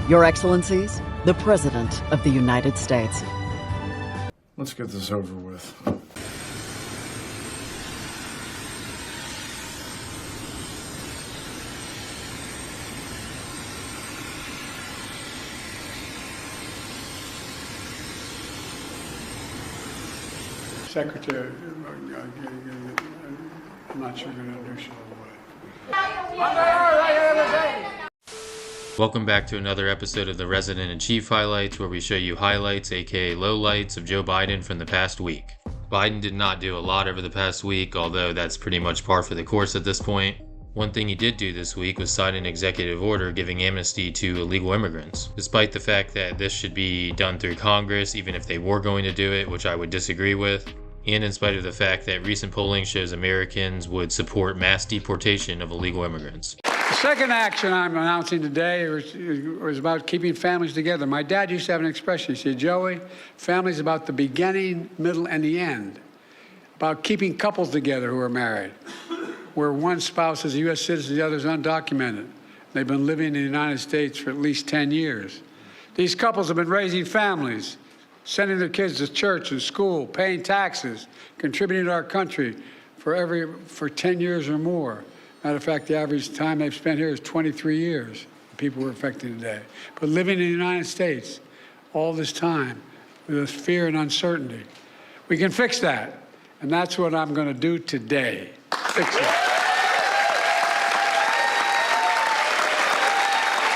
Your Excellencies, the President of the United States. Let's get this over with. Secretary, I'm not sure I'm going to introduce you all the way. Welcome back to another episode of the Resident in Chief Highlights, where we show you highlights, aka lowlights, of Joe Biden from the past week. Biden did not do a lot over the past week, although that's pretty much par for the course at this point. One thing he did do this week was sign an executive order giving amnesty to illegal immigrants, despite the fact that this should be done through Congress, even if they were going to do it, which I would disagree with, and in spite of the fact that recent polling shows Americans would support mass deportation of illegal immigrants. The second action I'm announcing today was about keeping families together. My dad used to have an expression. He said, Joey, family's about the beginning, middle, and the end. About keeping couples together who are married, where one spouse is a U.S. citizen, the other is undocumented. They've been living in the United States for at least 10 years. These couples have been raising families, sending their kids to church and school, paying taxes, contributing to our country for 10 years or more. Matter of fact, the average time they've spent here is 23 years, the people we're affecting today. But living in the United States all this time with this fear and uncertainty. We can fix that, and that's what I'm going to do today. Fix it.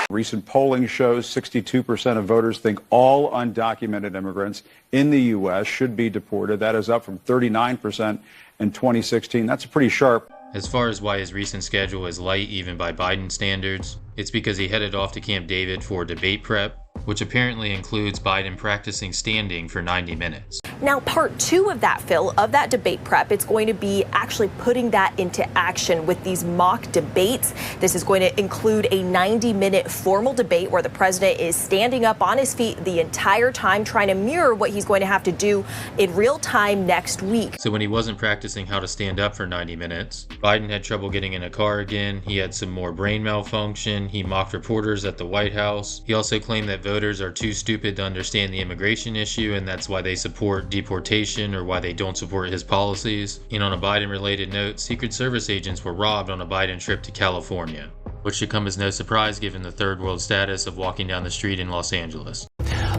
Recent polling shows 62% of voters think all undocumented immigrants in the U.S. should be deported. That is up from 39% in 2016. That's pretty sharp. As far as why his recent schedule is light even by Biden standards, it's because he headed off to Camp David for debate prep, which apparently includes Biden practicing standing for 90 minutes. Now, part two of that, Phil, of that debate prep, it's going to be actually putting that into action with these mock debates. This is going to include a 90-minute formal debate where the president is standing up on his feet the entire time, trying to mirror what he's going to have to do in real time next week. So when he wasn't practicing how to stand up for 90 minutes, Biden had trouble getting in a car again. He had some more brain malfunction. He mocked reporters at the White House. He also claimed that voters are too stupid to understand the immigration issue, and that's why they support deportation or why they don't support his policies. And on a Biden-related note, Secret Service agents were robbed on a Biden trip to California, which should come as no surprise given the third world status of walking down the street in Los Angeles.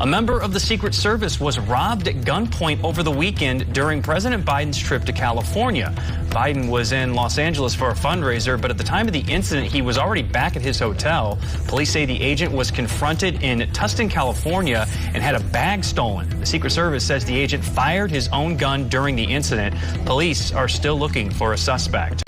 A member of the Secret Service was robbed at gunpoint over the weekend during President Biden's trip to California. Biden was in Los Angeles for a fundraiser, but at the time of the incident, he was already back at his hotel. Police say the agent was confronted in Tustin, California, and had a bag stolen. The Secret Service says the agent fired his own gun during the incident. Police are still looking for a suspect.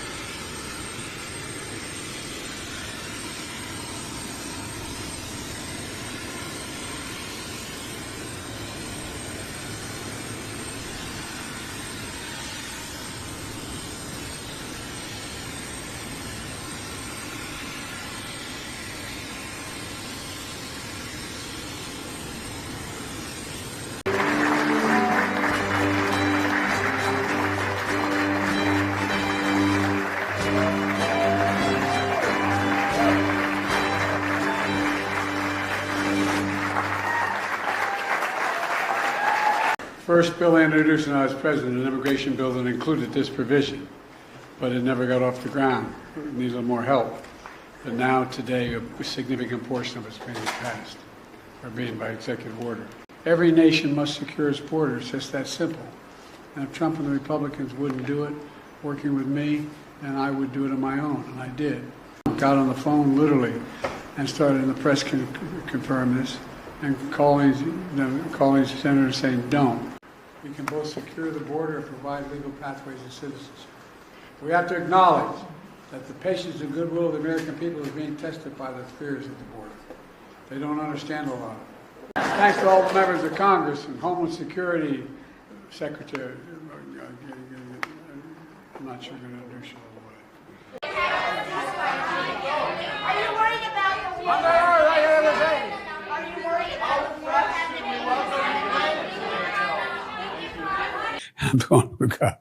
First bill I introduced when I was president, an immigration bill that included this provision, but it never got off the ground. It needed a little more help. But now, today, a significant portion of it's being passed, or being by executive order. Every nation must secure its borders, just that simple. And if Trump and the Republicans wouldn't do it, working with me, then I would do it on my own, and I did. Got on the phone, literally, and started, and the press can confirm this, and calling senators saying, don't. We can both secure the border and provide legal pathways to citizenship. We have to acknowledge that the patience and goodwill of the American people is being tested by the fears of the border. They don't understand a lot of it. Thanks to all the members of Congress and Homeland Security Secretary. I'm not sure I'm going to introduce you all the way. Are you worried about the war? Are you worried about the war? I'm going, oh God.